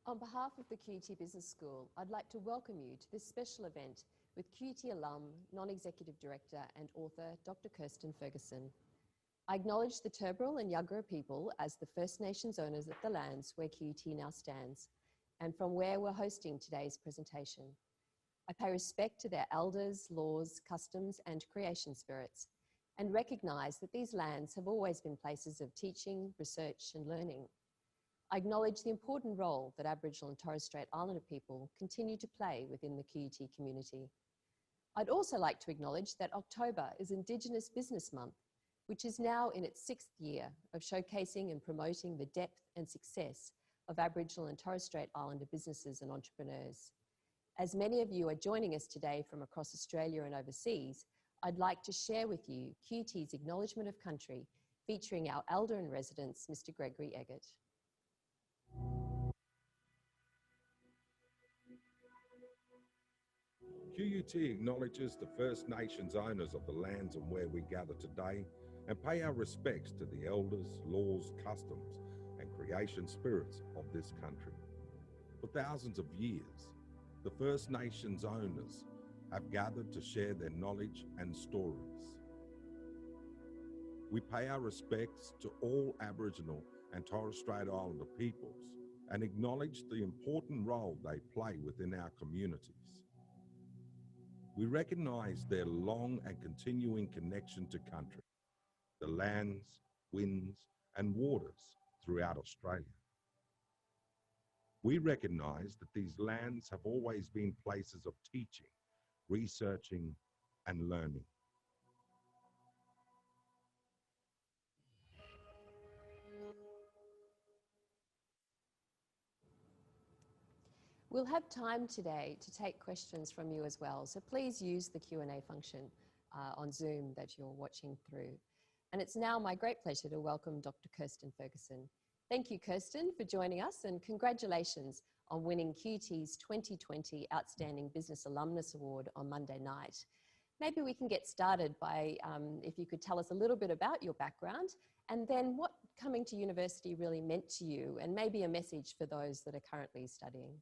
On behalf of the QUT Business School, I'd like to welcome you to this special event with QUT alum, non-executive director and author Dr Kirstin Ferguson. I acknowledge the Turrbal and Yagara people as the First Nations owners of the lands where QUT now stands and from where we're hosting today's presentation. I pay respect to their elders, laws, customs and creation spirits and recognise that these lands have always been places of teaching, research and learning. I acknowledge the important role that Aboriginal and Torres Strait Islander people continue to play within the QUT community. I'd also like to acknowledge that October is Indigenous Business Month, which is now in its 6th year of showcasing and promoting the depth and success of Aboriginal and Torres Strait Islander businesses and entrepreneurs. As many of you are joining us today from across Australia and overseas, I'd like to share with you QUT's Acknowledgement of Country, featuring our Elder in Residence, Mr Gregory Eggett. QUT acknowledges the First Nations owners of the lands on where we gather today and pay our respects to the elders, laws, customs and creation spirits of this country. For thousands of years, the First Nations owners have gathered to share their knowledge and stories. We pay our respects to all Aboriginal and Torres Strait Islander peoples and acknowledge the important role they play within our communities. We recognise their long and continuing connection to country, the lands, winds and waters throughout Australia. We recognise that these lands have always been places of teaching, researching and learning. We'll have time today to take questions from you as well, so please use the Q&A function on Zoom that you're watching through. And it's now my great pleasure to welcome Dr Kirstin Ferguson. Thank you, Kirstin, for joining us, and congratulations on winning QUT's 2020 Outstanding Business Alumnus Award on Monday night. Maybe we can get started by, if you could tell us a little bit about your background and then what coming to university really meant to you, and maybe a message for those that are currently studying.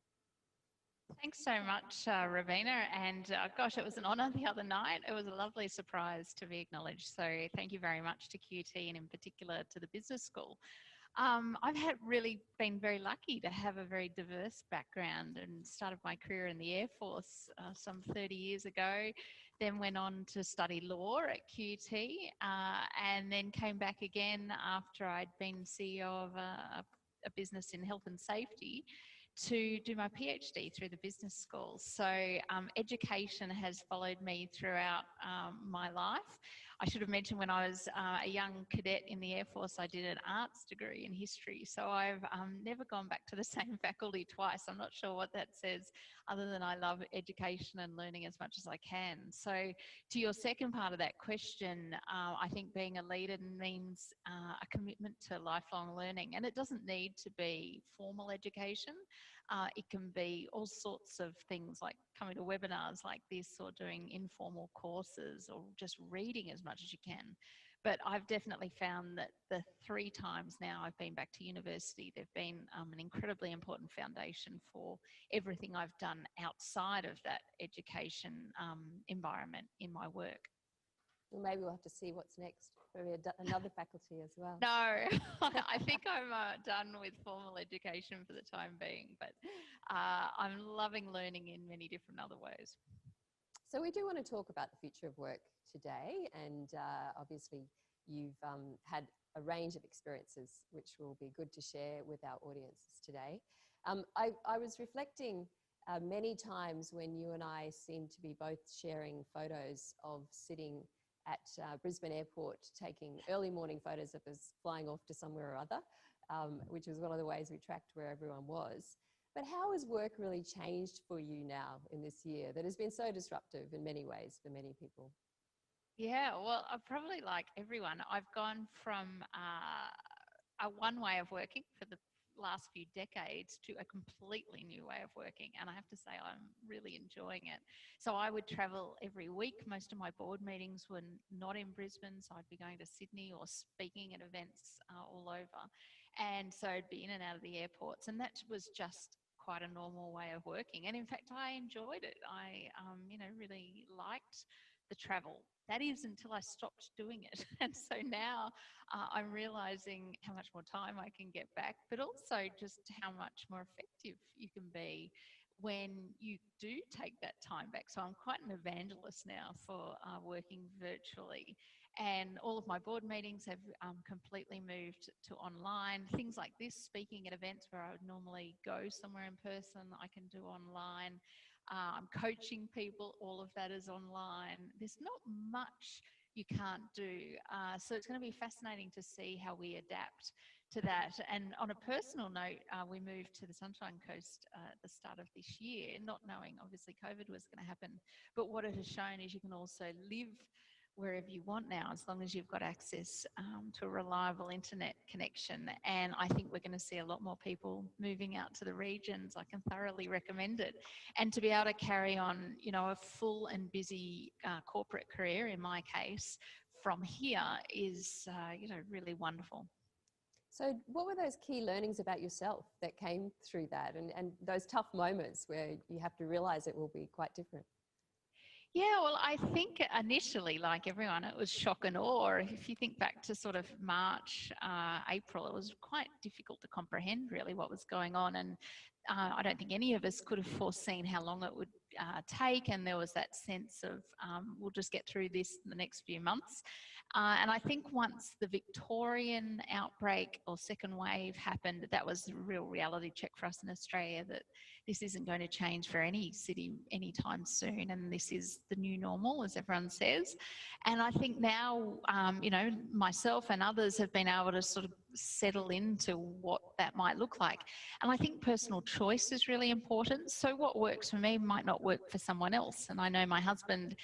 Thanks so much, Ravina, and gosh, it was an honour the other night. It was a lovely surprise to be acknowledged, so thank you very much to QUT and in particular to the Business School. I've really been very lucky to have a very diverse background and started my career in the Air Force some 30 years ago, then went on to study law at QUT and then came back again after I'd been CEO of a business in health and safety to do my PhD through the business school. So education has followed me throughout my life. I should have mentioned when I was a young cadet in the Air Force, I did an arts degree in history. So I've never gone back to the same faculty twice. I'm not sure what that says, other than I love education and learning as much as I can. So to your second part of that question, I think being a leader means a commitment to lifelong learning, and it doesn't need to be formal education. It can be all sorts of things like coming to webinars like this or doing informal courses or just reading as much as you can. But I've definitely found that the 3 times now I've been back to university, they've been an incredibly important foundation for everything I've done outside of that education environment in my work. Well, maybe we'll have to see what's next for another faculty as well. No, I think I'm done with formal education for the time being, but I'm loving learning in many different other ways. So we do want to talk about the future of work today, and obviously you've had a range of experiences which will be good to share with our audiences today. I was reflecting many times when you and I seem to be both sharing photos of sitting at Brisbane Airport, taking early morning photos of us flying off to somewhere or other, which was one of the ways we tracked where everyone was. But how has work really changed for you now in this year that has been so disruptive in many ways for many people? Yeah, well, probably like everyone, I've gone from a one way of working for the last few decades to a completely new way of working, and I have to say I'm really enjoying it. So I would travel every week. Most of my board meetings were not in Brisbane, so I'd be going to Sydney or speaking at events all over, and so I'd be in and out of the airports, and that was just quite a normal way of working. And in fact, I enjoyed it. I, really liked the travel. That is until I stopped doing it. And so now I'm realizing how much more time I can get back, but also just how much more effective you can be when you do take that time back. So I'm quite an evangelist now for working virtually. And all of my board meetings have completely moved to online. Things like this, speaking at events where I would normally go somewhere in person, I can do online. I'm coaching people, all of that is online. There's not much you can't do. So it's going to be fascinating to see how we adapt to that. And on a personal note, we moved to the Sunshine Coast at the start of this year, not knowing obviously COVID was going to happen. But what it has shown is you can also live wherever you want now, as long as you've got access to a reliable internet connection. And I think we're going to see a lot more people moving out to the regions. I can thoroughly recommend it. And to be able to carry on, a full and busy corporate career, in my case, from here is, really wonderful. So what were those key learnings about yourself that came through that, and those tough moments where you have to realize it will be quite different? Yeah, well, I think initially, like everyone, it was shock and awe. If you think back to sort of March, April, it was quite difficult to comprehend really what was going on. And I don't think any of us could have foreseen how long it would take. And there was that sense of, we'll just get through this in the next few months. And I think once the Victorian outbreak or second wave happened, that was a real reality check for us in Australia that this isn't going to change for any city anytime soon. And this is the new normal, as everyone says. And I think now, myself and others have been able to sort of settle into what that might look like. And I think personal choice is really important. So what works for me might not work for someone else. And I know my husband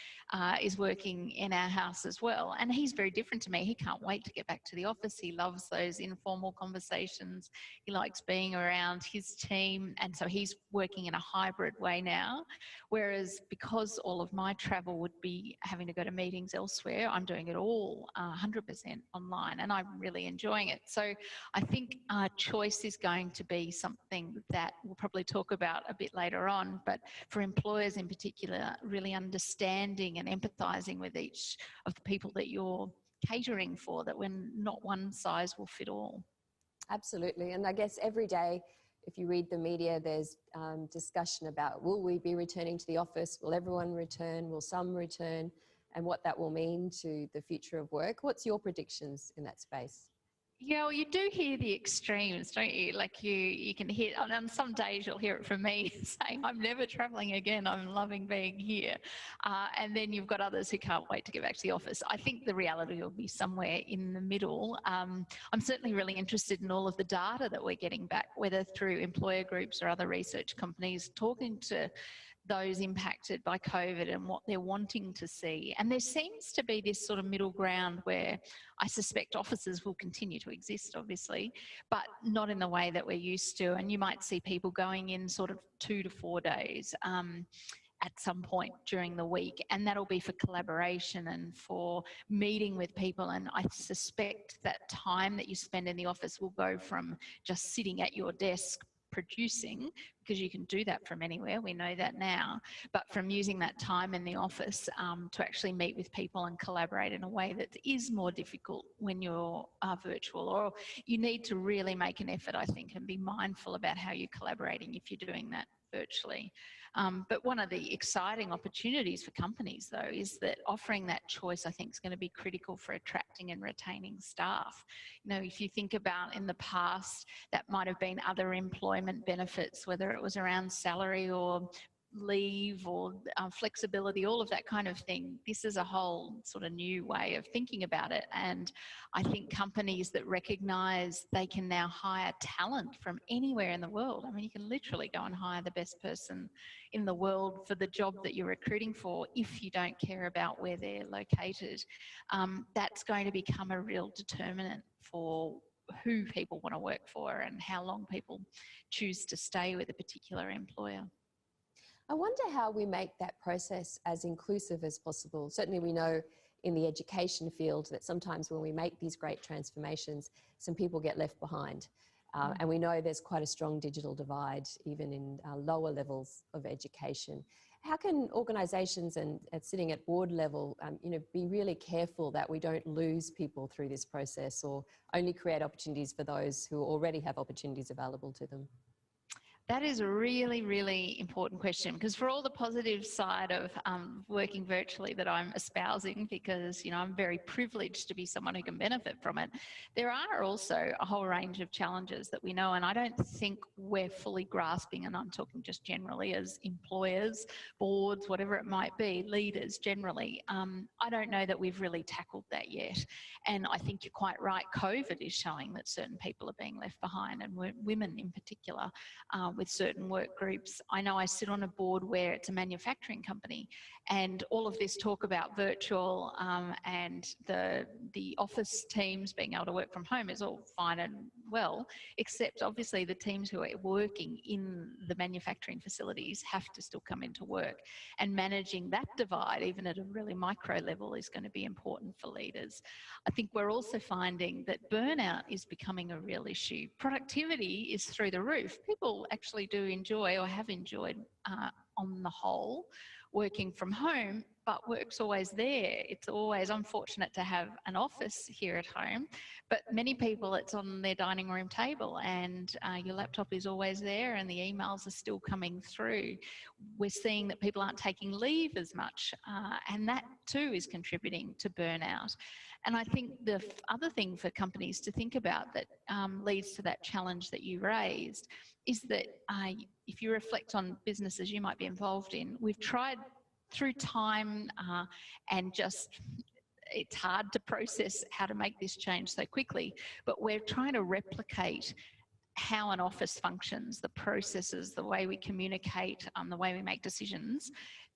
is working in our house as well. And he's very different to me. He can't wait to get back to the office. He loves those informal conversations. He likes being around his team. And so he's working in a hybrid way now. Whereas because all of my travel would be having to go to meetings elsewhere, I'm doing it all 100% online, and I'm really enjoying it. So I think choice is going to be something that we'll probably talk about a bit later on, but for employers in particular, really understanding and empathizing with each of the people that you're catering for, that when not one size will fit all. Absolutely. And I guess every day, if you read the media, there's discussion about, will we be returning to the office? Will everyone return? Will some return? And what that will mean to the future of work. What's your predictions in that space? Yeah, well, you do hear the extremes, don't you? Like you can hear, and on some days you'll hear it from me saying, I'm never travelling again, I'm loving being here. And then you've got others who can't wait to get back to the office. I think the reality will be somewhere in the middle. I'm certainly really interested in all of the data that we're getting back, whether through employer groups or other research companies, talking to those impacted by COVID and what they're wanting to see. And there seems to be this sort of middle ground where I suspect offices will continue to exist, obviously, but not in the way that we're used to. And you might see people going in sort of 2 to 4 days at some point during the week, and that'll be for collaboration and for meeting with people. And I suspect that time that you spend in the office will go from just sitting at your desk producing, because you can do that from anywhere, we know that now, but from using that time in the office to actually meet with people and collaborate in a way that is more difficult when you're virtual, or you need to really make an effort, I think, and be mindful about how you're collaborating if you're doing that virtually. But one of the exciting opportunities for companies, though, is that offering that choice, I think, is going to be critical for attracting and retaining staff. If you think about in the past, that might have been other employment benefits, whether it was around salary or leave or flexibility, all of that kind of thing. This is a whole sort of new way of thinking about it. And I think companies that recognise they can now hire talent from anywhere in the world. I mean, you can literally go and hire the best person in the world for the job that you're recruiting for if you don't care about where they're located. That's going to become a real determinant for who people want to work for and how long people choose to stay with a particular employer. I wonder how we make that process as inclusive as possible. Certainly we know in the education field that sometimes when we make these great transformations, some people get left behind. And we know there's quite a strong digital divide, even in lower levels of education. How can organisations and sitting at board level, be really careful that we don't lose people through this process or only create opportunities for those who already have opportunities available to them? That is a really, really important question, because for all the positive side of working virtually that I'm espousing, because, I'm very privileged to be someone who can benefit from it, there are also a whole range of challenges that we know, and I don't think we're fully grasping, and I'm talking just generally as employers, boards, whatever it might be, leaders generally. I don't know that we've really tackled that yet. And I think you're quite right, COVID is showing that certain people are being left behind, and women in particular. With certain work groups. I know I sit on a board where it's a manufacturing company, and all of this talk about virtual and the office teams being able to work from home is all fine and well, except obviously the teams who are working in the manufacturing facilities have to still come into work, and managing that divide, even at a really micro level, is going to be important for leaders. I think we're also finding that burnout is becoming a real issue. Productivity is through the roof. People actually do enjoy, or have enjoyed on the whole, working from home, but work's always there. It's always unfortunate to have an office here at home, but many people it's on their dining room table, and your laptop is always there and the emails are still coming through. We're seeing that people aren't taking leave as much, and that too is contributing to burnout. And I think the other thing for companies to think about that leads to that challenge that you raised is that if you reflect on businesses you might be involved in, we've tried through time and just it's hard to process how to make this change so quickly, but we're trying to replicate how an office functions, the processes, the way we communicate, the way we make decisions,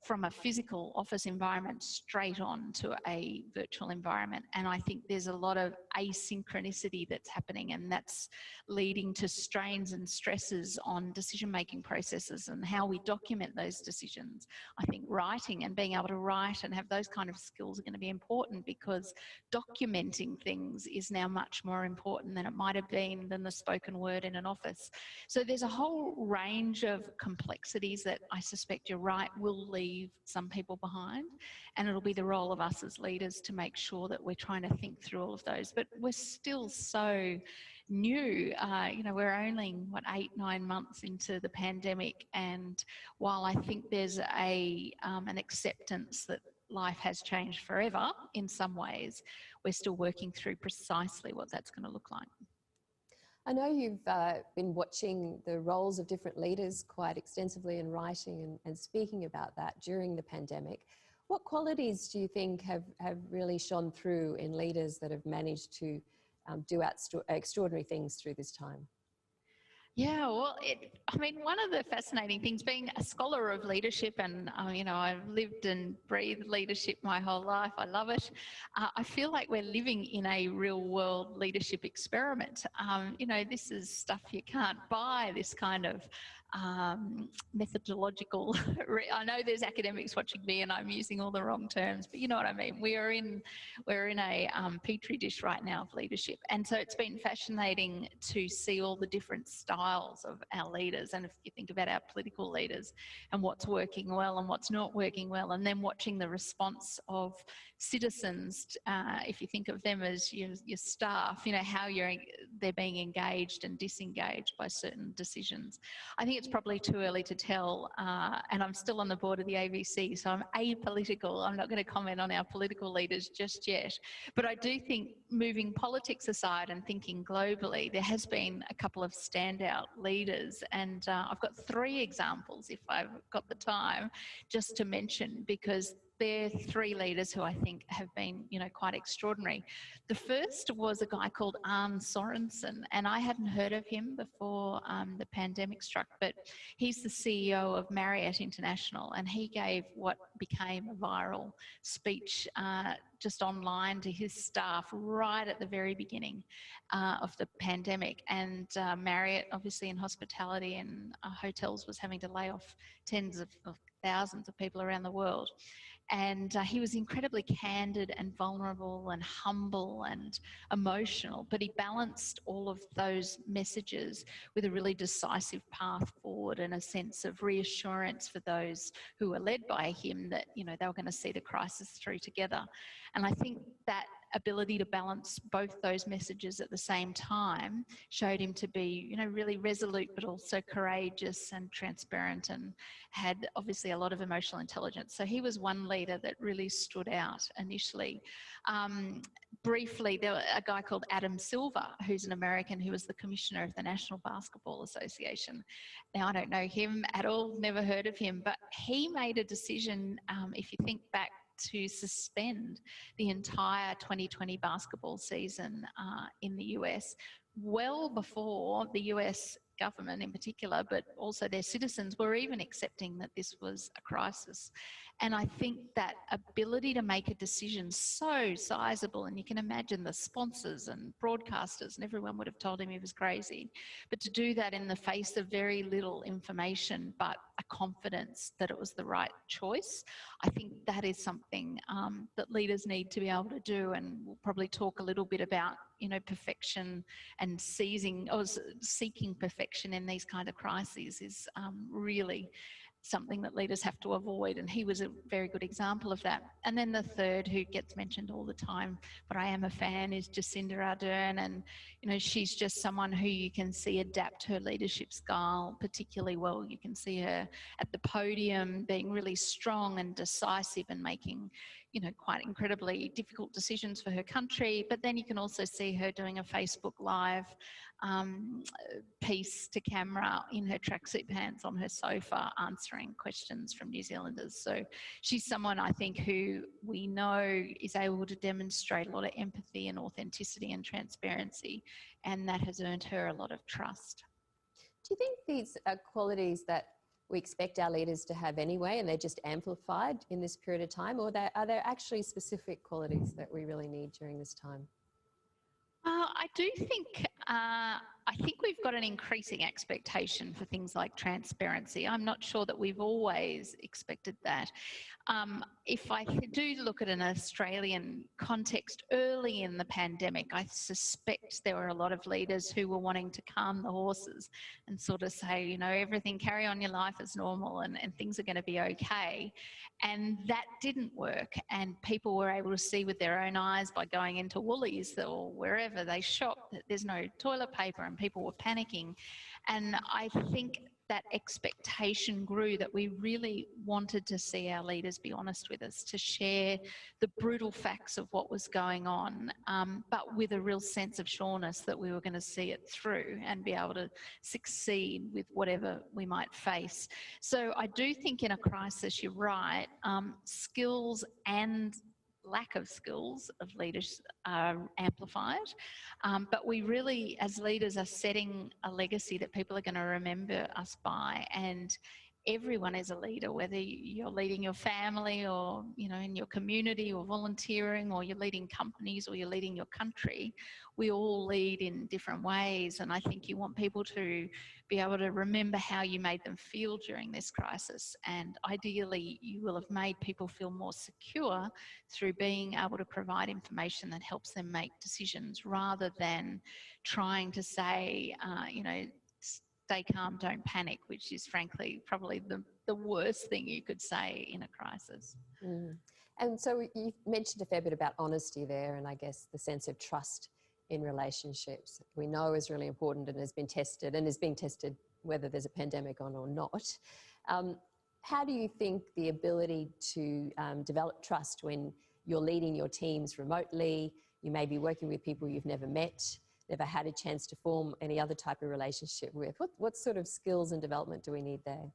from a physical office environment straight on to a virtual environment. And I think there's a lot of asynchronicity that's happening, and that's leading to strains and stresses on decision-making processes and how we document those decisions. I think writing and being able to write and have those kind of skills are going to be important, because documenting things is now much more important than it might have been than the spoken word in an office. So there's a whole range of complexities that I suspect you're right will leave some people behind, and it'll be the role of us as leaders to make sure that we're trying to think through all of those. But we're still so new. We're only 8-9 months into the pandemic, and while I think there's an acceptance that life has changed forever in some ways, we're still working through precisely what that's going to look like. I know you've been watching the roles of different leaders quite extensively and writing and speaking about that during the pandemic. What qualities do you think have really shone through in leaders that have managed to do extraordinary things through this time? Yeah, well, one of the fascinating things, being a scholar of leadership, and I've lived and breathed leadership my whole life. I love it. I feel like we're living in a real world leadership experiment. This is stuff you can't buy, this kind of methodological. I know there's academics watching me and I'm using all the wrong terms, but you know what I mean. We're in a petri dish right now of leadership, and so it's been fascinating to see all the different styles of our leaders. And if you think about our political leaders and what's working well and what's not working well, and then watching the response of citizens, if you think of them as your staff, how they're being engaged and disengaged by certain decisions. I think it's probably too early to tell, and I'm still on the board of the AVC, so I'm apolitical. I'm not going to comment on our political leaders just yet. But I do think, moving politics aside and thinking globally, there has been a couple of standout leaders, and I've got 3 examples, if I've got the time, just to mention, because they're 3 leaders who I think have been, quite extraordinary. The first was a guy called Arne Sorensen, and I hadn't heard of him before the pandemic struck, but he's the CEO of Marriott International, and he gave what became a viral speech just online to his staff right at the very beginning of the pandemic. And Marriott, obviously in hospitality and hotels, was having to lay off tens of thousands of people around the world. And he was incredibly candid and vulnerable and humble and emotional, but he balanced all of those messages with a really decisive path forward and a sense of reassurance for those who were led by him that, you know, they were going to see the crisis through together. And I think that ability to balance both those messages at the same time showed him to be, you know, really resolute, but also courageous and transparent, and had obviously a lot of emotional intelligence. So he was one leader that really stood out initially. Briefly, there was a guy called Adam Silver, who's an American, who was the commissioner of the National Basketball Association. Now, I don't know him at all, never heard of him, but he made a decision, if you think back, to suspend the entire 2020 basketball season in the US, well before the US government in particular, but also their citizens, were even accepting that this was a crisis. And I think that ability to make a decision so sizable, and you can imagine the sponsors and broadcasters and everyone would have told him he was crazy, but to do that in the face of very little information, but a confidence that it was the right choice, I think that is something that leaders need to be able to do. And we'll probably talk a little bit about, you know, perfection and seeking perfection in these kind of crises is really something that leaders have to avoid, and he was a very good example of that. And then the third, who gets mentioned all the time, but I am a fan, is Jacinda Ardern. And, you know, she's just someone who you can see adapt her leadership style particularly well. You can see her at the podium being really strong and decisive and making, you know, quite incredibly difficult decisions for her country. But then you can also see her doing a Facebook Live piece to camera in her tracksuit pants on her sofa, answering questions from New Zealanders. So she's someone, I think, who we know is able to demonstrate a lot of empathy and authenticity and transparency, and that has earned her a lot of trust. Do you think these are qualities that we expect our leaders to have anyway, and they're just amplified in this period of time, or are there actually specific qualities that we really need during this time? I do think, I think we've got an increasing expectation for things like transparency. I'm not sure that we've always expected that. If I do look at an Australian context early in the pandemic, I suspect there were a lot of leaders who were wanting to calm the horses and sort of say, you know, everything, carry on your life as normal, and things are going to be okay. And that didn't work. And people were able to see with their own eyes by going into Woolies or wherever they shop that there's no toilet paper, and people were panicking. And I think that expectation grew, that we really wanted to see our leaders be honest with us, to share the brutal facts of what was going on, but with a real sense of sureness that we were going to see it through and be able to succeed with whatever we might face. So I do think in a crisis, you're right, skills and lack of skills of leaders are amplified. But we really, as leaders, are setting a legacy that people are going to remember us by. And everyone is a leader, whether you're leading your family or, you know, in your community or volunteering, or you're leading companies or you're leading your country. We all lead in different ways. And I think you want people to be able to remember how you made them feel during this crisis. And ideally, you will have made people feel more secure through being able to provide information that helps them make decisions, rather than trying to say, you know, stay calm, don't panic, which is frankly probably the worst thing you could say in a crisis. Mm. And so you mentioned a fair bit about honesty there, and I guess the sense of trust in relationships we know is really important and has been tested and is being tested whether there's a pandemic on or not. How do you think the ability to develop trust when you're leading your teams remotely, you may be working with people you've never met, never had a chance to form any other type of relationship with? What sort of skills and development do we need there?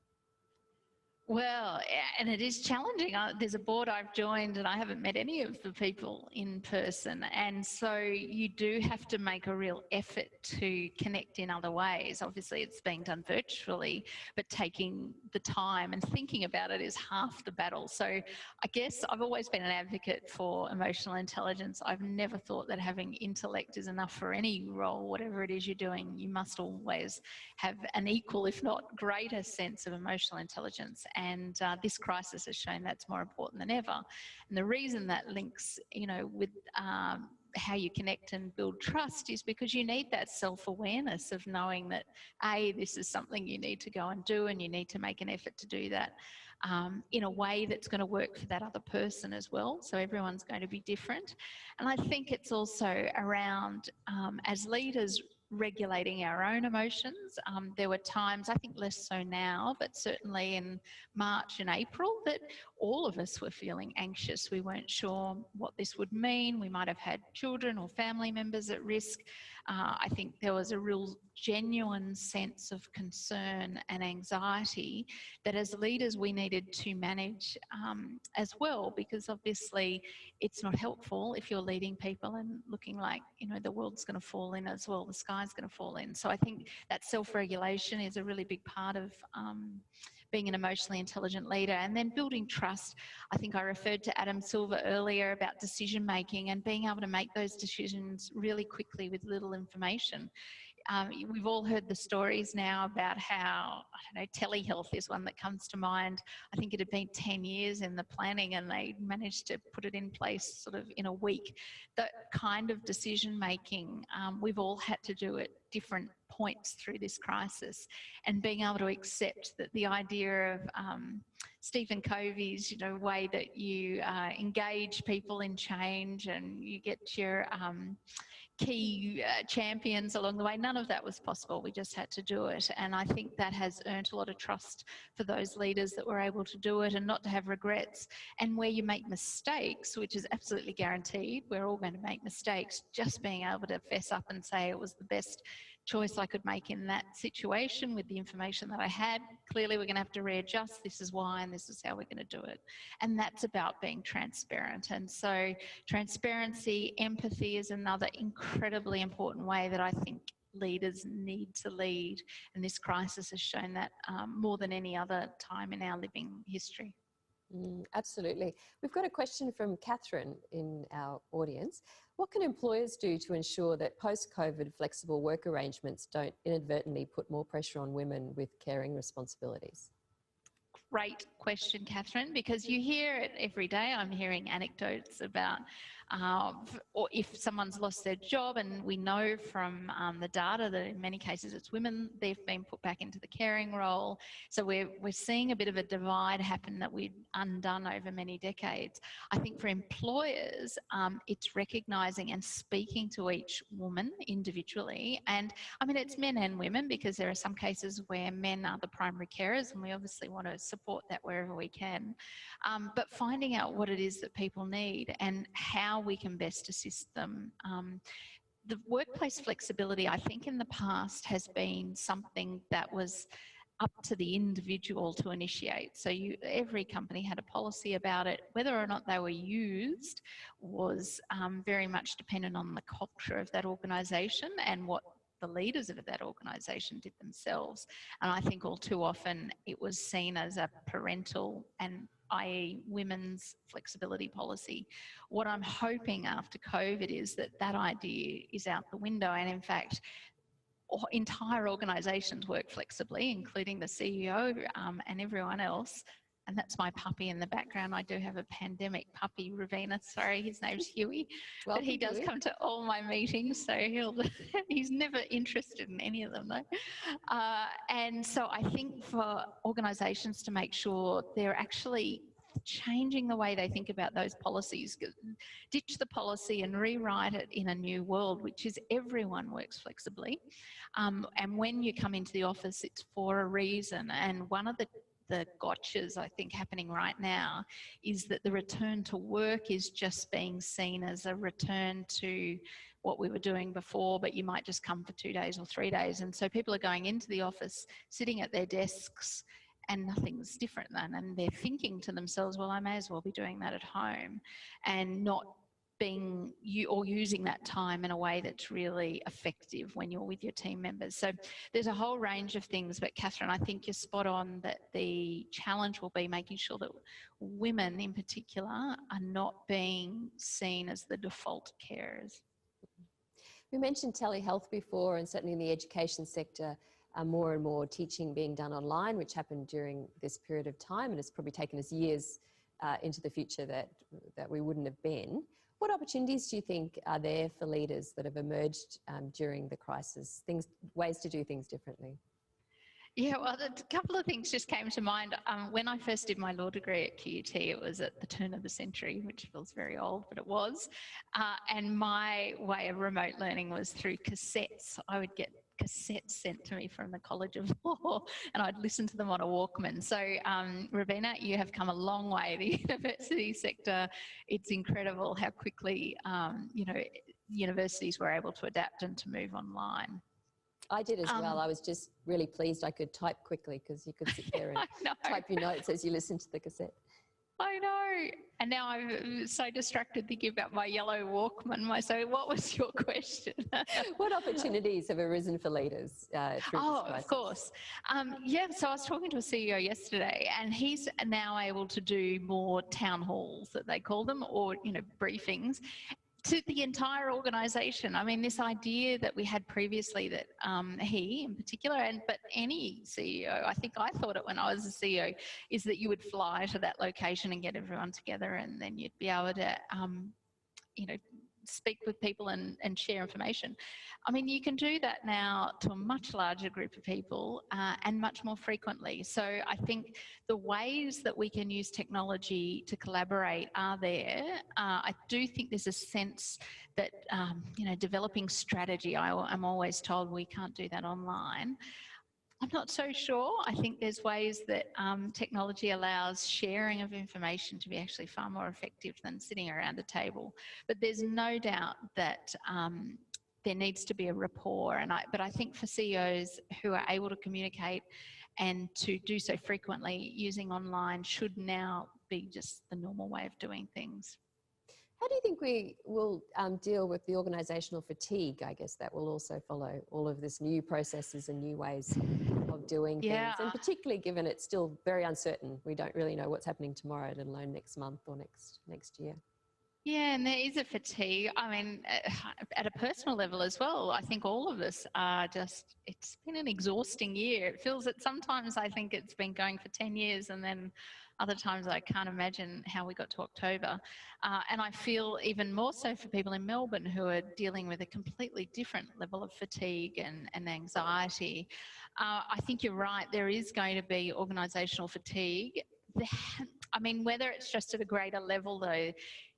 Well, and it is challenging. There's a board I've joined and I haven't met any of the people in person. And so you do have to make a real effort to connect in other ways. Obviously, it's being done virtually, but taking the time and thinking about it is half the battle. So I guess I've always been an advocate for emotional intelligence. I've never thought that having intellect is enough for any role, whatever it is you're doing. You must always have an equal, if not greater, sense of emotional intelligence. and this crisis has shown that's more important than ever. And the reason that links, you know, with how you connect and build trust is because you need that self-awareness of knowing that, A, this is something you need to go and do, and you need to make an effort to do that in a way that's going to work for that other person as well. So everyone's going to be different. And I think it's also around, as leaders, regulating our own emotions. There were times, I think less so now, but certainly in March and April, that all of us were feeling anxious. We weren't sure what this would mean. We might have had children or family members at risk. I think there was a real genuine sense of concern and anxiety that as leaders we needed to manage as well, because obviously it's not helpful if you're leading people and looking like, you know, the world's going to fall in as well, the sky's going to fall in. So I think that self-regulation is a really big part of being an emotionally intelligent leader. And then building trust. I think I referred to Adam Silver earlier about decision making and being able to make those decisions really quickly with little information. We've all heard the stories now about how, I don't know, telehealth is one that comes to mind. I think it had been 10 years in the planning and they managed to put it in place sort of in a week. That kind of decision making, we've all had to do at different points through this crisis, and being able to accept that the idea of Stephen Covey's, you know, way that you engage people in change and you get your key champions along the way. None of that was possible. We just had to do it. And I think that has earned a lot of trust for those leaders that were able to do it and not to have regrets. And where you make mistakes, which is absolutely guaranteed, we're all going to make mistakes, just being able to fess up and say it was the best choice I could make in that situation with the information that I had. Clearly we're going to have to readjust. This is why, and this is how we're going to do it. And that's about being transparent. And so transparency, empathy is another incredibly important way that I think leaders need to lead. And this crisis has shown that more than any other time in our living history. Absolutely. We've got a question from Catherine in our audience. What can employers do to ensure that post-COVID flexible work arrangements don't inadvertently put more pressure on women with caring responsibilities? Great question, Catherine, because you hear it every day. I'm hearing anecdotes about or if someone's lost their job, and we know from the data that in many cases it's women, they've been put back into the caring role. So we're seeing a bit of a divide happen that we've undone over many decades. I think for employers, it's recognising and speaking to each woman individually. And I mean, it's men and women, because there are some cases where men are the primary carers, and we obviously want to support that wherever we can. But finding out what it is that people need and how we can best assist them. The workplace flexibility, I think in the past, has been something that was up to the individual to initiate. So every company had a policy about it. Whether or not they were used was very much dependent on the culture of that organisation and what the leaders of that organisation did themselves. And I think all too often it was seen as a parental and i.e. women's flexibility policy. What I'm hoping after COVID is that that idea is out the window, and in fact entire organisations work flexibly, including the CEO and everyone else. And that's my puppy in the background. I do have a pandemic puppy, Ravina. Sorry, his name's Huey. But he does come to all my meetings, so he's never interested in any of them, though. And so I think for organisations to make sure they're actually changing the way they think about those policies, ditch the policy and rewrite it in a new world, which is everyone works flexibly. And when you come into the office, it's for a reason. And one of the gotchas I think happening right now is that the return to work is just being seen as a return to what we were doing before, but you might just come for 2 days or 3 days. And so people are going into the office, sitting at their desks, and nothing's different then. And they're thinking to themselves, well, I may as well be doing that at home, and not using that time in a way that's really effective when you're with your team members. So there's a whole range of things, but Catherine, I think you're spot on that the challenge will be making sure that women in particular are not being seen as the default carers. We mentioned telehealth before, and certainly in the education sector, more and more teaching being done online, which happened during this period of time, and it's probably taken us years into the future that we wouldn't have been. What opportunities do you think are there for leaders that have emerged during the crisis? Ways to do things differently? Yeah, well, a couple of things just came to mind. When I first did my law degree at QUT, it was at the turn of the century, which feels very old, but it was. And my way of remote learning was through cassettes. I would get cassettes sent to me from the College of Law, and I'd listen to them on a Walkman. So, Ravina, you have come a long way. The university sector, it's incredible how quickly, universities were able to adapt and to move online. I did as well. I was just really pleased I could type quickly because you could sit there and type your notes as you listen to the cassette. I know. And now I'm so distracted thinking about my yellow Walkman. So what was your question? What opportunities have arisen for leaders through this crisis? Of course. So I was talking to a CEO yesterday, and he's now able to do more town halls, that they call them, or, briefings, to the entire organisation. I mean, this idea that we had previously that he in particular, but any CEO, I think I thought it when I was a CEO, is that you would fly to that location and get everyone together, and then you'd be able to, speak with people and share information. I mean, you can do that now to a much larger group of people and much more frequently. So I think the ways that we can use technology to collaborate are there. I do think there's a sense that, developing strategy, I'm always told we can't do that online. I'm not so sure. I think there's ways that technology allows sharing of information to be actually far more effective than sitting around a table. But there's no doubt that there needs to be a rapport. But I think for CEOs who are able to communicate and to do so frequently, using online should now be just the normal way of doing things. How do you think we will deal with the organisational fatigue, I guess, that will also follow all of this new processes and new ways of doing things? And particularly given it's still very uncertain. We don't really know what's happening tomorrow, let alone next month or next year. Yeah, and there is a fatigue. I mean, at a personal level as well, I think all of us are just, it's been an exhausting year. It feels that sometimes I think it's been going for 10 years, and then other times I can't imagine how we got to October. And I feel even more so for people in Melbourne who are dealing with a completely different level of fatigue and anxiety. I think you're right, there is going to be organisational fatigue. I mean, whether it's just at a greater level though,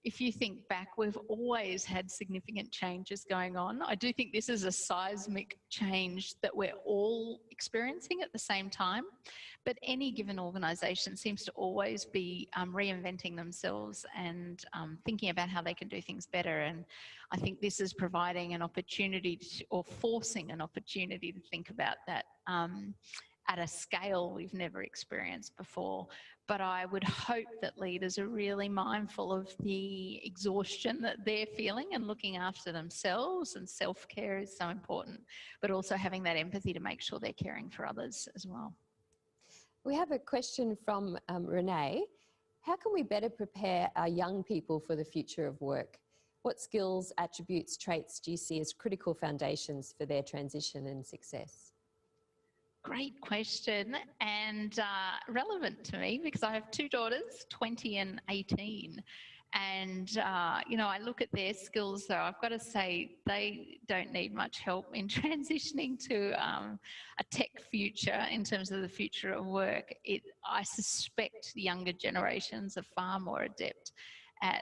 if you think back, we've always had significant changes going on. I do think this is a seismic change that we're all experiencing at the same time. But any given organisation seems to always be reinventing themselves and thinking about how they can do things better. And I think this is providing an opportunity or forcing an opportunity to think about that at a scale we've never experienced before. But I would hope that leaders are really mindful of the exhaustion that they're feeling and looking after themselves, and self-care is so important, but also having that empathy to make sure they're caring for others as well. We have a question from Renee. How can we better prepare our young people for the future of work? What skills, attributes, traits do you see as critical foundations for their transition and success? Great question, and relevant to me because I have two daughters, 20 and 18. And, I look at their skills, though, I've got to say they don't need much help in transitioning to a tech future in terms of the future of work. I suspect the younger generations are far more adept at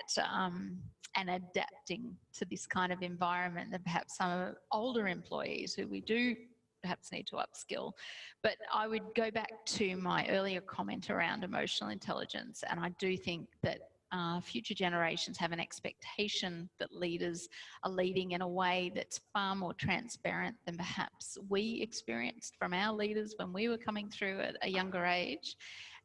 and adapting to this kind of environment than perhaps some older employees who we do perhaps need to upskill. But I would go back to my earlier comment around emotional intelligence, and I do think that future generations have an expectation that leaders are leading in a way that's far more transparent than perhaps we experienced from our leaders when we were coming through at a younger age.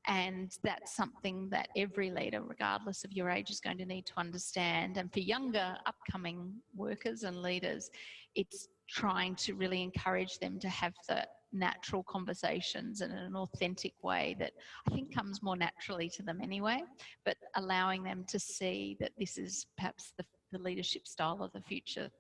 And that's something that every leader, regardless of your age, is going to need to understand. And for younger upcoming workers and leaders, it's trying to really encourage them to have the natural conversations in an authentic way that I think comes more naturally to them anyway, but allowing them to see that this is perhaps the leadership style of the future.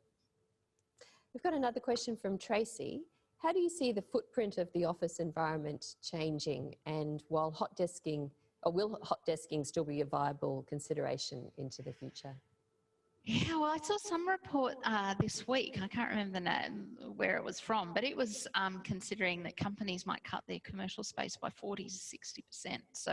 We've got another question from Tracy. How do you see the footprint of the office environment changing, and while hot desking, or will hot desking still be a viable consideration into the future? Yeah, well, I saw some report this week. I can't remember where it was from, but it was considering that companies might cut their commercial space by 40 to 60%. So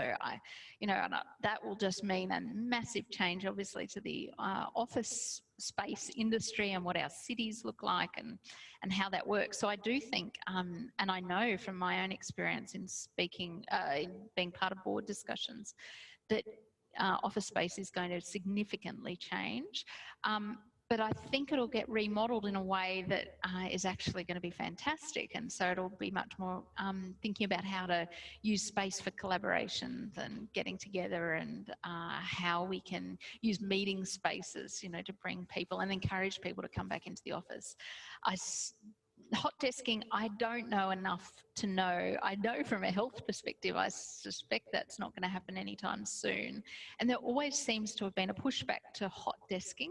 that will just mean a massive change, obviously, to the office space industry and what our cities look like and how that works. So I do think, and I know from my own experience in speaking, in being part of board discussions, that office space is going to significantly change. But I think it'll get remodeled in a way that is actually going to be fantastic. And so it'll be much more thinking about how to use space for collaboration and getting together, and how we can use meeting spaces, to bring people and encourage people to come back into the office. Hot desking, I don't know enough to know. I know from a health perspective, I suspect that's not going to happen anytime soon. And there always seems to have been a pushback to hot desking.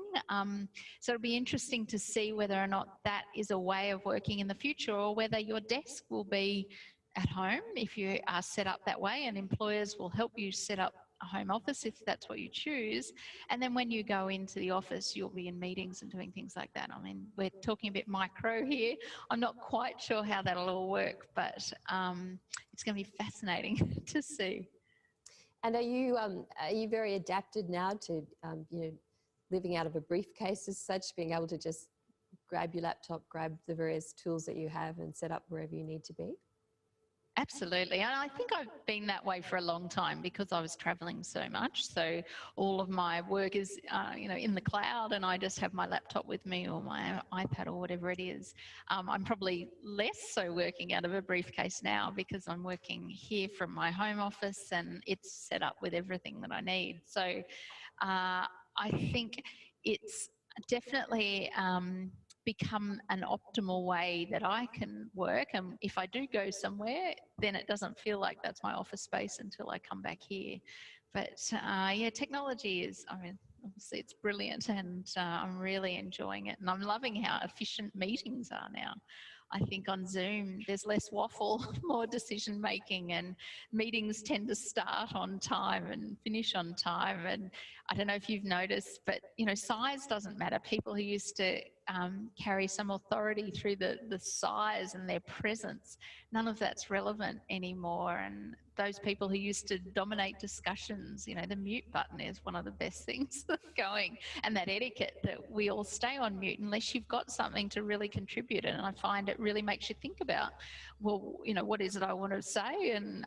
So it'll be interesting to see whether or not that is a way of working in the future, or whether your desk will be at home if you are set up that way, and employers will help you set up a home office if that's what you choose. And then when you go into the office, you'll be in meetings and doing things like that. I mean, we're talking a bit micro here. I'm not quite sure how that'll all work, but it's going to be fascinating to see. And are you very adapted now to living out of a briefcase as such, being able to just grab your laptop, grab the various tools that you have and set up wherever you need to be? Absolutely. And I think I've been that way for a long time because I was traveling so much. So all of my work is, in the cloud, and I just have my laptop with me or my iPad or whatever it is. I'm probably less so working out of a briefcase now because I'm working here from my home office and it's set up with everything that I need. So I think it's definitely become an optimal way that I can work. And if I do go somewhere, then it doesn't feel like that's my office space until I come back here. But technology is, obviously it's brilliant, and I'm really enjoying it. And I'm loving how efficient meetings are now. I think on Zoom, there's less waffle, more decision making, and meetings tend to start on time and finish on time. And I don't know if you've noticed, but size doesn't matter. People who used to carry some authority through the size and their presence, none of that's relevant anymore. And those people who used to dominate discussions, the mute button is one of the best things going, and that etiquette that we all stay on mute unless you've got something to really contribute. And I find it really makes you think about, well, what is it I want to say, and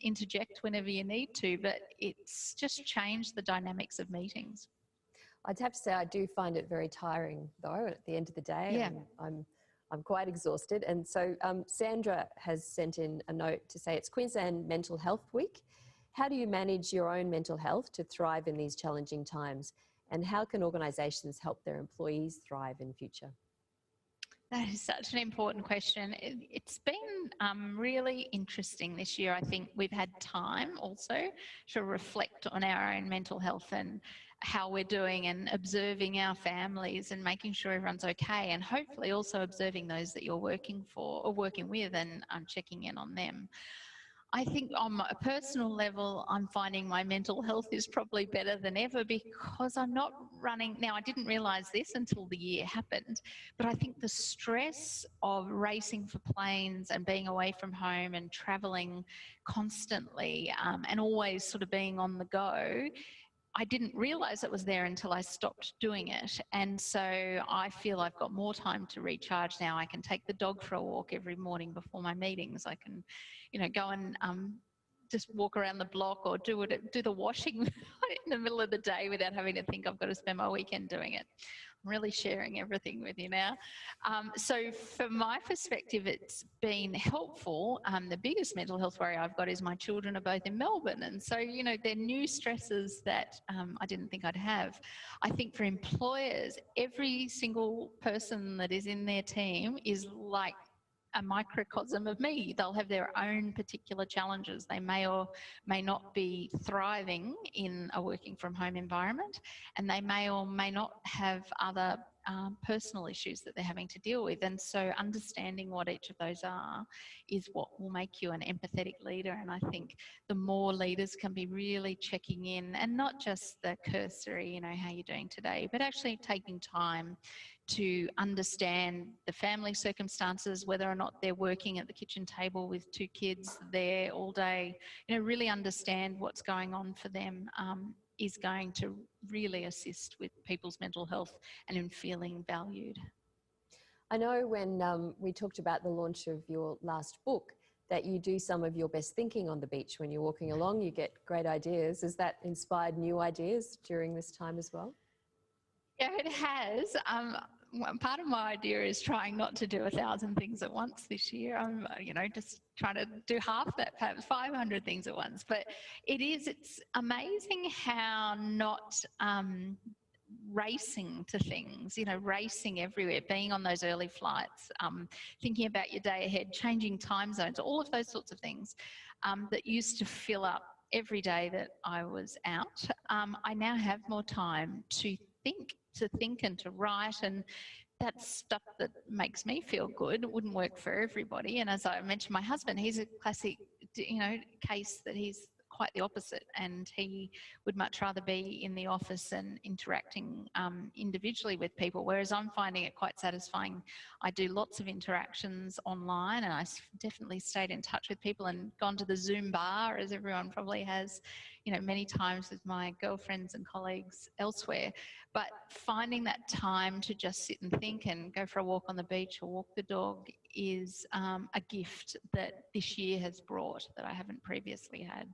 interject whenever you need to. But it's just changed the dynamics of meetings. I'd have to say I do find it very tiring, though, at the end of the day. Yeah. I'm quite exhausted. And so Sandra has sent in a note to say it's Queensland Mental Health Week. How do you manage your own mental health to thrive in these challenging times? And how can organisations help their employees thrive in future? That is such an important question. It's been really interesting this year. I think we've had time also to reflect on our own mental health and how we're doing, and observing our families and making sure everyone's okay, and hopefully also observing those that you're working for or working with, and checking in on them. I think on a personal level, I'm finding my mental health is probably better than ever because I'm not running. Now, I didn't realise this until the year happened, but I think the stress of racing for planes and being away from home and travelling constantly and always sort of being on the go, I didn't realise it was there until I stopped doing it. And so I feel I've got more time to recharge now. I can take the dog for a walk every morning before my meetings. I can, go and just walk around the block or do the washing in the middle of the day without having to think I've got to spend my weekend doing it. I'm really sharing everything with you now. So from my perspective, it's been helpful. The biggest mental health worry I've got is my children are both in Melbourne. And so, they're new stresses that I didn't think I'd have. I think for employers, every single person that is in their team is like a microcosm of me. They'll have their own particular challenges. They may or may not be thriving in a working from home environment, and they may or may not have other personal issues that they're having to deal with. And so understanding what each of those are is what will make you an empathetic leader. And I think the more leaders can be really checking in, and not just the cursory, how you're doing today, but actually taking time to understand the family circumstances, whether or not they're working at the kitchen table with 2 kids there all day, really understand what's going on for them, is going to really assist with people's mental health and in feeling valued. I know when we talked about the launch of your last book, that you do some of your best thinking on the beach when you're walking along. You get great ideas. Has that inspired new ideas during this time as well? Yeah, it has. Part of my idea is trying not to do 1,000 things at once this year. I'm, just trying to do half that, perhaps 500 things at once. But it's amazing how not racing to things, racing everywhere, being on those early flights, thinking about your day ahead, changing time zones, all of those sorts of things that used to fill up every day that I was out. I now have more time to think and to write, and that's stuff that makes me feel good. It wouldn't work for everybody. And as I mentioned, my husband, he's a classic, case that he's quite the opposite, and he would much rather be in the office and interacting individually with people, whereas I'm finding it quite satisfying. I do lots of interactions online, and I definitely stayed in touch with people and gone to the Zoom bar, as everyone probably has, many times with my girlfriends and colleagues elsewhere. But finding that time to just sit and think and go for a walk on the beach or walk the dog is a gift that this year has brought that I haven't previously had.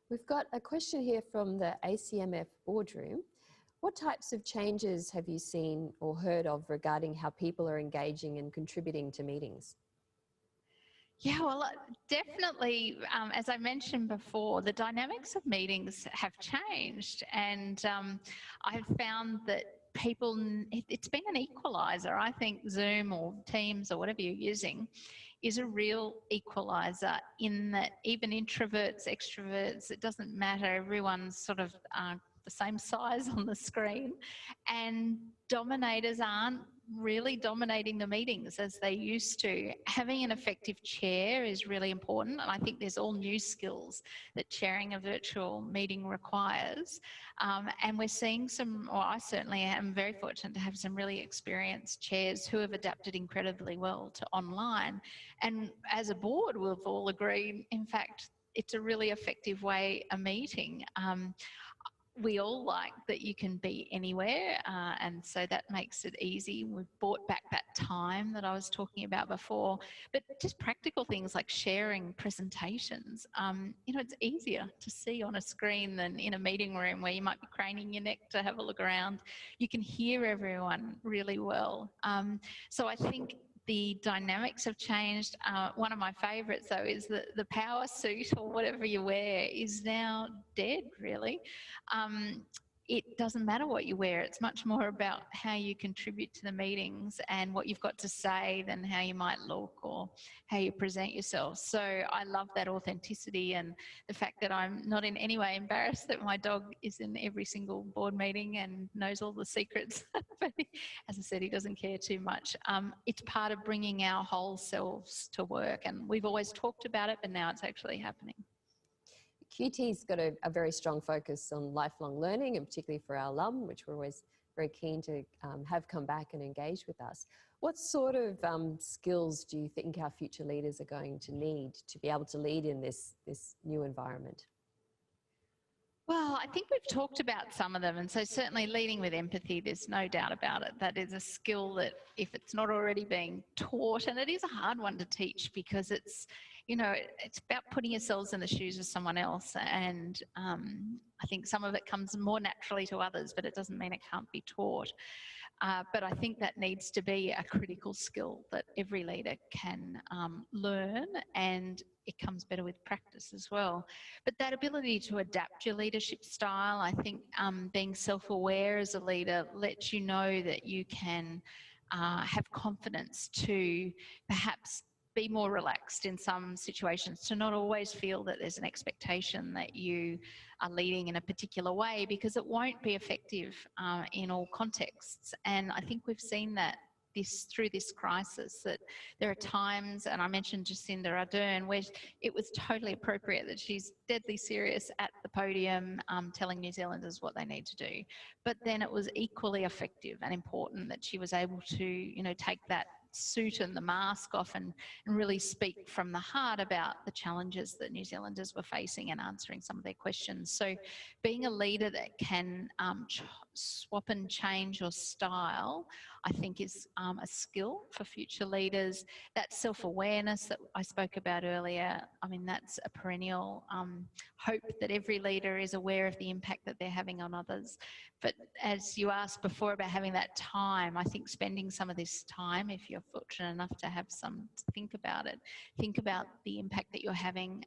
We've got a question here from the ACMF boardroom. What types of changes have you seen or heard of regarding how people are engaging and contributing to meetings? Yeah, well, definitely, as I mentioned before, the dynamics of meetings have changed, and I've found that it's been an equaliser. I think Zoom or Teams or whatever you're using is a real equaliser in that even introverts, extroverts, it doesn't matter, everyone's sort of the same size on the screen, and dominators aren't really dominating the meetings as they used to. Having an effective chair is really important, and I think there's all new skills that chairing a virtual meeting requires. And we're seeing I certainly am very fortunate to have some really experienced chairs who have adapted incredibly well to online. And as a board, we've all agreed, in fact, it's a really effective way of meeting. We all like that you can be anywhere, and so that makes it easy. We've brought back that time that I was talking about before, but just practical things like sharing presentations. It's easier to see on a screen than in a meeting room where you might be craning your neck to have a look around. You can hear everyone really well. So I think the dynamics have changed. One of my favourites, though, is the power suit or whatever you wear is now dead, really. It doesn't matter what you wear. It's much more about how you contribute to the meetings and what you've got to say than how you might look or how you present yourself. So I love that authenticity and the fact that I'm not in any way embarrassed that my dog is in every single board meeting and knows all the secrets. But as I said, he doesn't care too much. It's part of bringing our whole selves to work, and we've always talked about it, but now it's actually happening. QUT's got a very strong focus on lifelong learning, and particularly for our alum, which we're always very keen to have come back and engage with us. What sort of skills do you think our future leaders are going to need to be able to lead in this new environment? Well, I think we've talked about some of them, and so certainly leading with empathy, there's no doubt about it. That is a skill that if it's not already being taught, and it is a hard one to teach because it's about putting yourselves in the shoes of someone else, and I think some of it comes more naturally to others, but it doesn't mean it can't be taught. But I think that needs to be a critical skill that every leader can learn, and it comes better with practice as well. But that ability to adapt your leadership style, I think being self-aware as a leader lets you know that you can have confidence to perhaps be more relaxed in some situations, to not always feel that there's an expectation that you are leading in a particular way, because it won't be effective in all contexts. And I think we've seen that through this crisis, that there are times, and I mentioned Jacinda Ardern, where it was totally appropriate that she's deadly serious at the podium telling New Zealanders what they need to do. But then it was equally effective and important that she was able to, you know, take that suit and the mask off and really speak from the heart about the challenges that New Zealanders were facing and answering some of their questions. So being a leader that can swap and change your style, I think is a skill for future leaders. That self-awareness that I spoke about earlier, I mean, that's a perennial hope that every leader is aware of the impact that they're having on others. But as you asked before about having that time, I think spending some of this time, if you're fortunate enough to have some to think about it, think about the impact that you're having,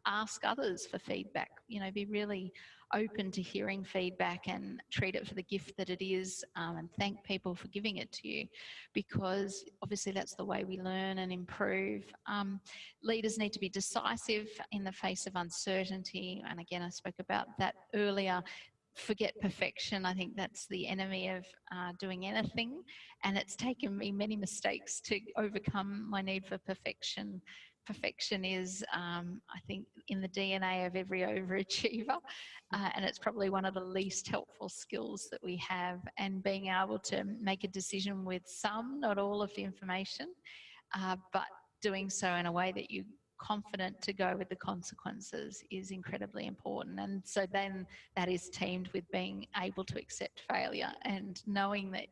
ask others for feedback, you know, be really open to hearing feedback and treat it for the gift that it is, and thank people for giving it to you, because obviously that's the way we learn and improve. Leaders need to be decisive in the face of uncertainty, and again I spoke about that earlier. Forget perfection. I think that's the enemy of doing anything, and it's taken me many mistakes to overcome my need for perfection. Perfection is, I think, in the DNA of every overachiever, and it's probably one of the least helpful skills that we have. And being able to make a decision with some, not all of the information, but doing so in a way that you're confident to go with the consequences is incredibly important. And so then that is teamed with being able to accept failure and knowing that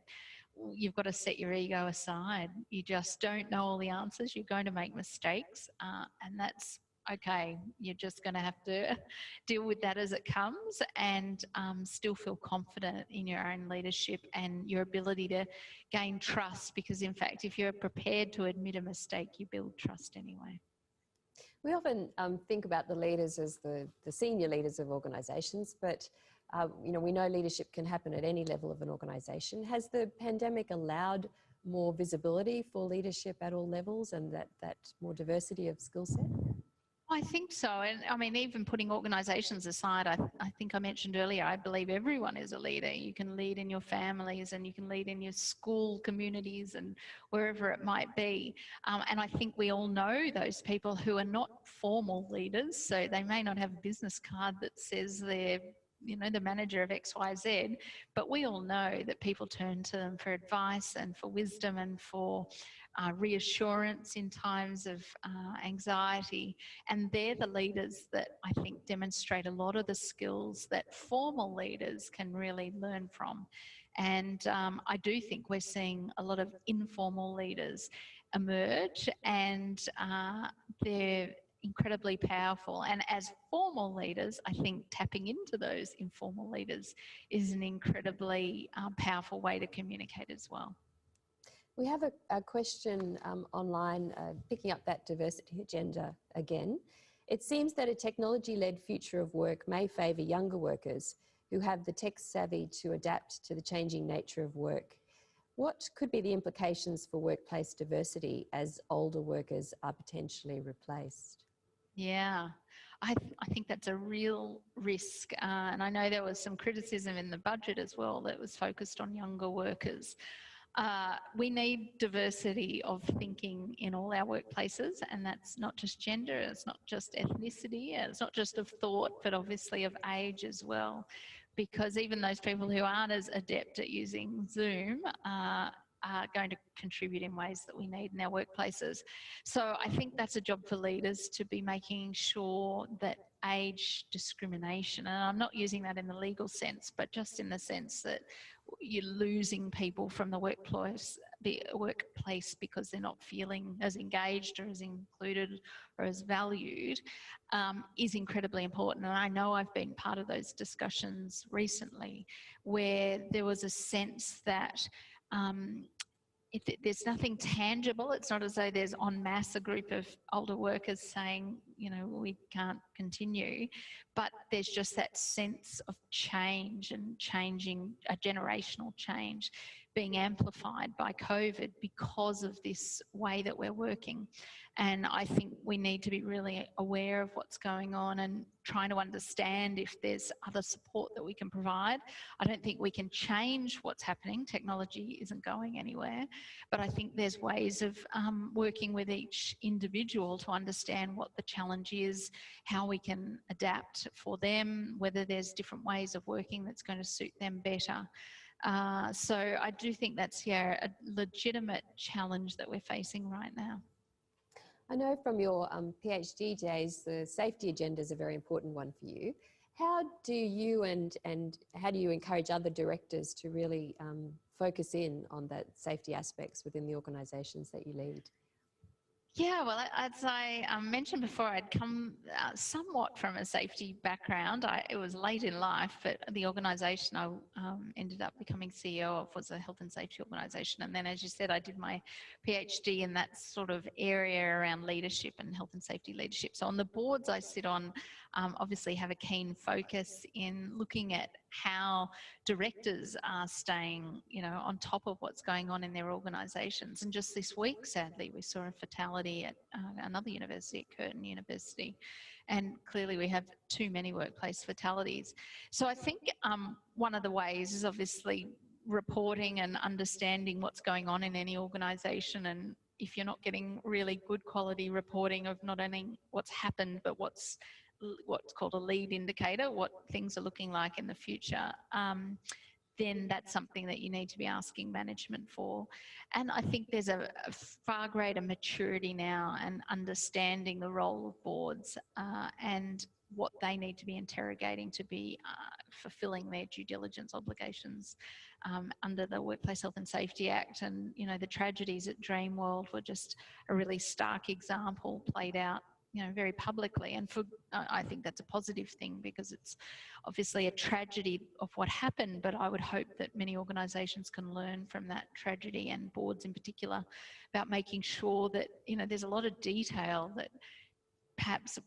you've got to set your ego aside. You just don't know all the answers. You're going to make mistakes, and that's okay. You're just going to have to deal with that as it comes, and still feel confident in your own leadership and your ability to gain trust, because in fact, if you're prepared to admit a mistake, you build trust anyway. We often think about the leaders as the senior leaders of organisations, but you know, we know leadership can happen at any level of an organisation. Has the pandemic allowed more visibility for leadership at all levels and that more diversity of skill set? I think so. And I mean, even putting organisations aside, I think I mentioned earlier, I believe everyone is a leader. You can lead in your families and you can lead in your school communities and wherever it might be. And I think we all know those people who are not formal leaders. So they may not have a business card that says they're, you know, the manager of XYZ, but we all know that people turn to them for advice and for wisdom and for reassurance in times of anxiety. And they're the leaders that I think demonstrate a lot of the skills that formal leaders can really learn from. And I do think we're seeing a lot of informal leaders emerge, and they're incredibly powerful. And as formal leaders, I think tapping into those informal leaders is an incredibly powerful way to communicate as well. We have a question online, picking up that diversity agenda again. It seems that a technology-led future of work may favour younger workers who have the tech savvy to adapt to the changing nature of work. What could be the implications for workplace diversity as older workers are potentially replaced? Yeah, I think that's a real risk. And I know there was some criticism in the budget as well that was focused on younger workers. We need diversity of thinking in all our workplaces, and that's not just gender, it's not just ethnicity, it's not just of thought, but obviously of age as well. Because even those people who aren't as adept at using Zoom are going to contribute in ways that we need in our workplaces. So I think that's a job for leaders to be making sure that age discrimination, and I'm not using that in the legal sense, but just in the sense that you're losing people from the workplace because they're not feeling as engaged or as included or as valued, is incredibly important. And I know I've been part of those discussions recently where there was a sense that there's nothing tangible. It's not as though there's en masse a group of older workers saying, we can't continue. But there's just that sense of change and changing, a generational change being amplified by COVID because of this way that we're working. And I think we need to be really aware of what's going on and trying to understand if there's other support that we can provide. I don't think we can change what's happening. Technology isn't going anywhere. But I think there's ways of working with each individual to understand what the challenge is, how we can adapt for them, whether there's different ways of working that's going to suit them better. So I do think that's, a legitimate challenge that we're facing right now. I know from your PhD days, the safety agenda is a very important one for you. How do you and how do you encourage other directors to really focus in on that safety aspects within the organisations that you lead? Yeah, well, as I mentioned before, I'd come somewhat from a safety background. It was late in life, but the organisation I ended up becoming CEO of was a health and safety organisation. And then, as you said, I did my PhD in that sort of area around leadership and health and safety leadership. So on the boards I sit on, obviously have a keen focus in looking at how directors are staying, on top of what's going on in their organisations. And just this week, sadly, we saw a fatality at another university, at Curtin University, and clearly we have too many workplace fatalities. So I think one of the ways is obviously reporting and understanding what's going on in any organisation, and if you're not getting really good quality reporting of not only what's happened but what's called a lead indicator, what things are looking like in the future, then that's something that you need to be asking management for. And I think there's a far greater maturity now and understanding the role of boards and what they need to be interrogating to be fulfilling their due diligence obligations under the Workplace Health and Safety Act. And, the tragedies at Dreamworld were just a really stark example played out very publicly. And I think that's a positive thing, because it's obviously a tragedy of what happened, but I would hope that many organisations can learn from that tragedy, and boards in particular, about making sure that, there's a lot of detail that perhaps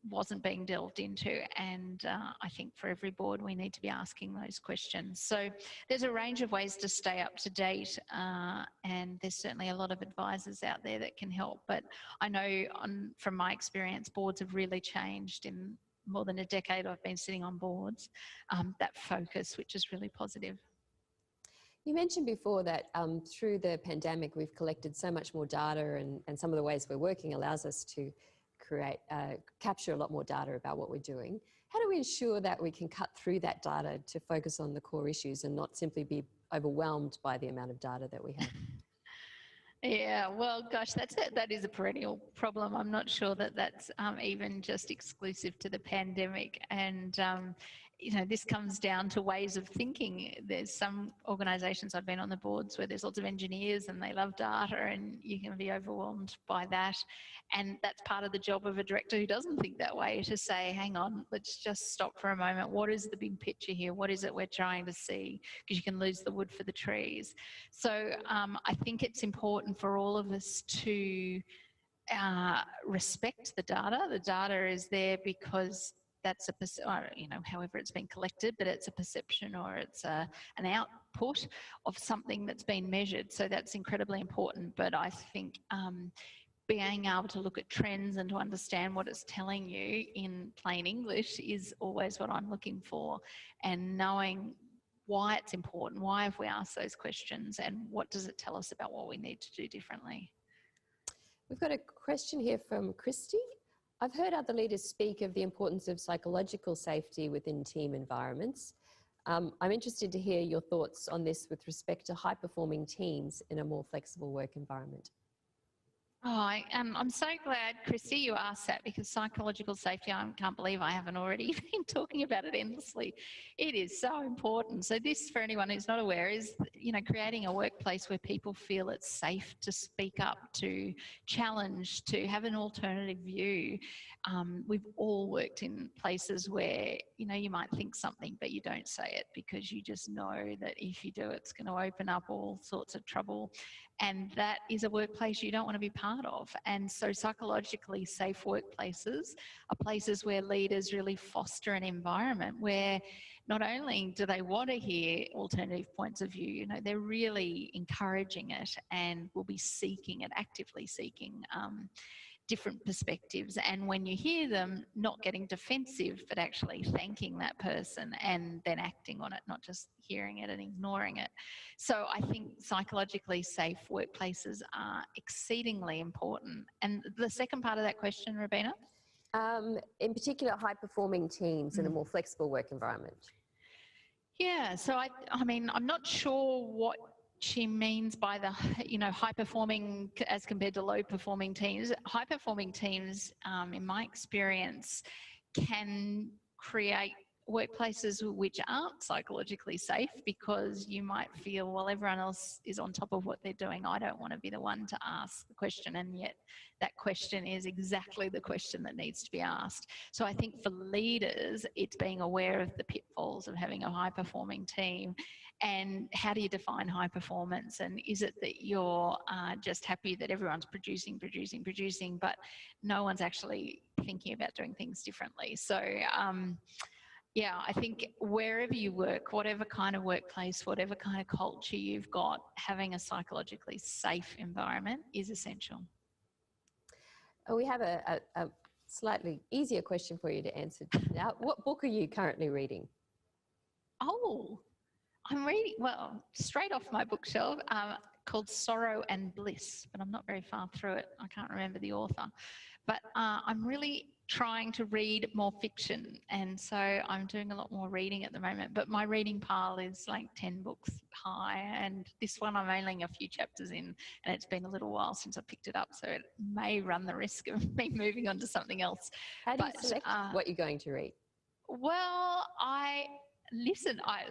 wasn't being delved into. And I think for every board we need to be asking those questions. So there's a range of ways to stay up to date, and there's certainly a lot of advisors out there that can help. But I know from my experience, boards have really changed in more than a decade I've been sitting on boards, that focus, which is really positive. You mentioned before that through the pandemic we've collected so much more data, and some of the ways we're working allows us to capture a lot more data about what we're doing. How do we ensure that we can cut through that data to focus on the core issues and not simply be overwhelmed by the amount of data that we have? Yeah, well, gosh, that is a perennial problem. I'm not sure that that's even just exclusive to the pandemic. And this comes down to ways of thinking. There's some organisations I've been on the boards where there's lots of engineers and they love data, and you can be overwhelmed by that. And that's part of the job of a director who doesn't think that way, to say, hang on, let's just stop for a moment. What is the big picture here? What is it we're trying to see? Because you can lose the wood for the trees. So I think it's important for all of us to respect the data. The data is there because that's however it's been collected, but it's a perception or it's an output of something that's been measured. So that's incredibly important. But I think being able to look at trends and to understand what it's telling you in plain English is always what I'm looking for, and knowing why it's important, why have we asked those questions, and what does it tell us about what we need to do differently. We've got a question here from Christy. I've heard other leaders speak of the importance of psychological safety within team environments. I'm interested to hear your thoughts on this with respect to high-performing teams in a more flexible work environment. Oh, I'm so glad, Christy, you asked that, because psychological safety, I can't believe I haven't already been talking about it endlessly. It is so important. So this, for anyone who's not aware, is, creating a workplace where people feel it's safe to speak up, to challenge, to have an alternative view. We've all worked in places where, you might think something, but you don't say it because you just know that if you do, it's going to open up all sorts of trouble. And that is a workplace you don't want to be part of. And so psychologically safe workplaces are places where leaders really foster an environment where not only do they want to hear alternative points of view, they're really encouraging it and will be seeking it, actively seeking different perspectives. And when you hear them, not getting defensive, but actually thanking that person and then acting on it, not just hearing it and ignoring it. So I think psychologically safe workplaces are exceedingly important. And the second part of that question, Robina? In particular, high-performing teams in a more flexible work environment. Yeah, so I mean, I'm not sure what she means by the, high performing as compared to low performing teams. High performing teams, in my experience, can create workplaces which aren't psychologically safe because you might feel, well, everyone else is on top of what they're doing. I don't want to be the one to ask the question, and yet that question is exactly the question that needs to be asked. So I think for leaders, it's being aware of the pitfalls of having a high performing team. And how do you define high performance? And is it that you're just happy that everyone's producing, but no one's actually thinking about doing things differently? So yeah, I think wherever you work, whatever kind of workplace, whatever kind of culture you've got, having a psychologically safe environment is essential. We have a slightly easier question for you to answer now. What book are you currently reading? Oh, I'm reading, well, straight off my bookshelf, called Sorrow and Bliss, but I'm not very far through it. I can't remember the author. But I'm really trying to read more fiction, and so I'm doing a lot more reading at the moment. But my reading pile is like 10 books high, and this one I'm only a few chapters in, and it's been a little while since I picked it up, so it may run the risk of me moving on to something else. How do you select what you're going to read? Well,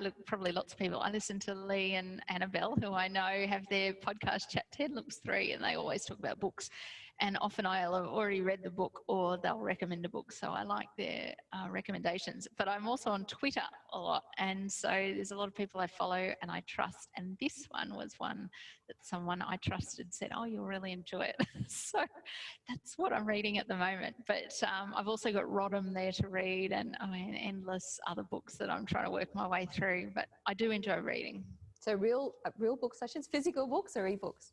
look, probably lots of people, I listen to Lee and Annabelle, who I know have their podcast Chat 10 Looks 3, and they always talk about books. And often I'll have already read the book or they'll recommend a book, so I like their recommendations. But I'm also on Twitter a lot, and so there's a lot of people I follow and I trust. And this one was one that someone I trusted said, oh, you'll really enjoy it. So that's what I'm reading at the moment. But I've also got Rodham there to read, and endless other books that I'm trying to work my way through. But I do enjoy reading. So real book sessions, physical books or ebooks?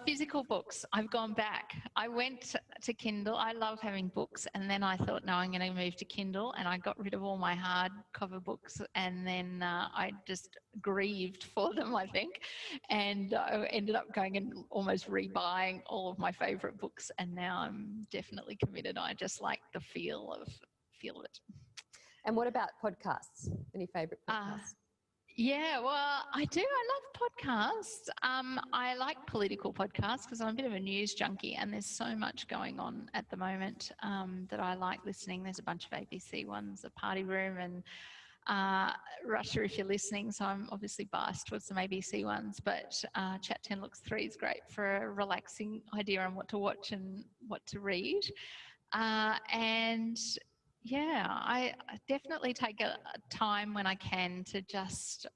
Physical books. I've gone back. I went to Kindle. I love having books, and then I thought, no, I'm going to move to Kindle, and I got rid of all my hardcover books, and then I just grieved for them, I think, and I ended up going and almost rebuying all of my favourite books, and now I'm definitely committed. I just like the feel of it. And what about podcasts? Any favourite podcasts? Yeah, well, I do. I love podcasts. I like political podcasts because I'm a bit of a news junkie, and there's so much going on at the moment that I like listening. There's a bunch of ABC ones, The Party Room, and Russia, if you're listening. So I'm obviously biased towards some ABC ones, but Chat 10 Looks 3 is great for a relaxing idea on what to watch and what to read. And yeah, I definitely take a time when I can to just,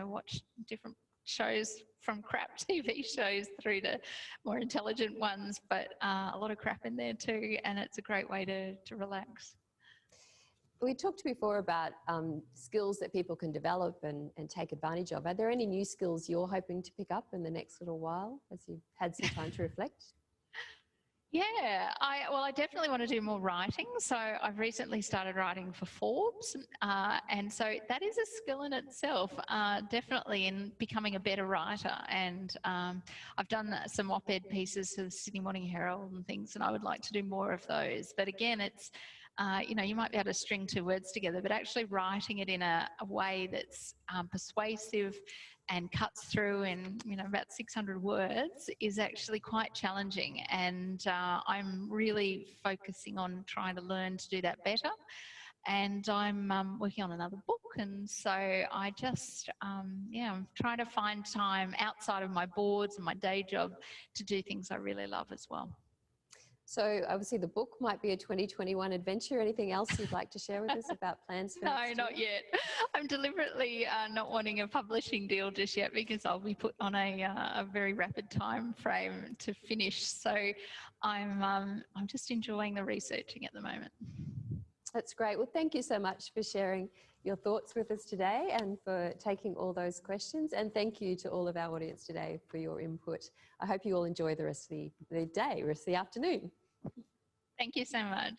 watch different shows, from crap TV shows through to more intelligent ones, but a lot of crap in there too, and it's a great way to relax. We talked before about skills that people can develop and take advantage of. Are there any new skills you're hoping to pick up in the next little while as you've had some time to reflect? Yeah, I definitely want to do more writing. So I've recently started writing for Forbes. And so that is a skill in itself, definitely in becoming a better writer. And I've done some op-ed pieces for the Sydney Morning Herald and things, and I would like to do more of those. But again, it's, you might be able to string two words together, but actually writing it in a way that's persuasive and cuts through in about 600 words is actually quite challenging, and I'm really focusing on trying to learn to do that better. And I'm working on another book, and so I just I'm trying to find time outside of my boards and my day job to do things I really love as well. So obviously the book might be a 2021 adventure. Anything else you'd like to share with us about plans for No, next not year? yet. I'm deliberately not wanting a publishing deal just yet because I'll be put on a very rapid time frame to finish. So I'm just enjoying the researching at the moment. That's great. Well, thank you so much for sharing your thoughts with us today and for taking all those questions. And thank you to all of our audience today for your input. I hope you all enjoy the rest of the day, rest of the afternoon. Thank you so much.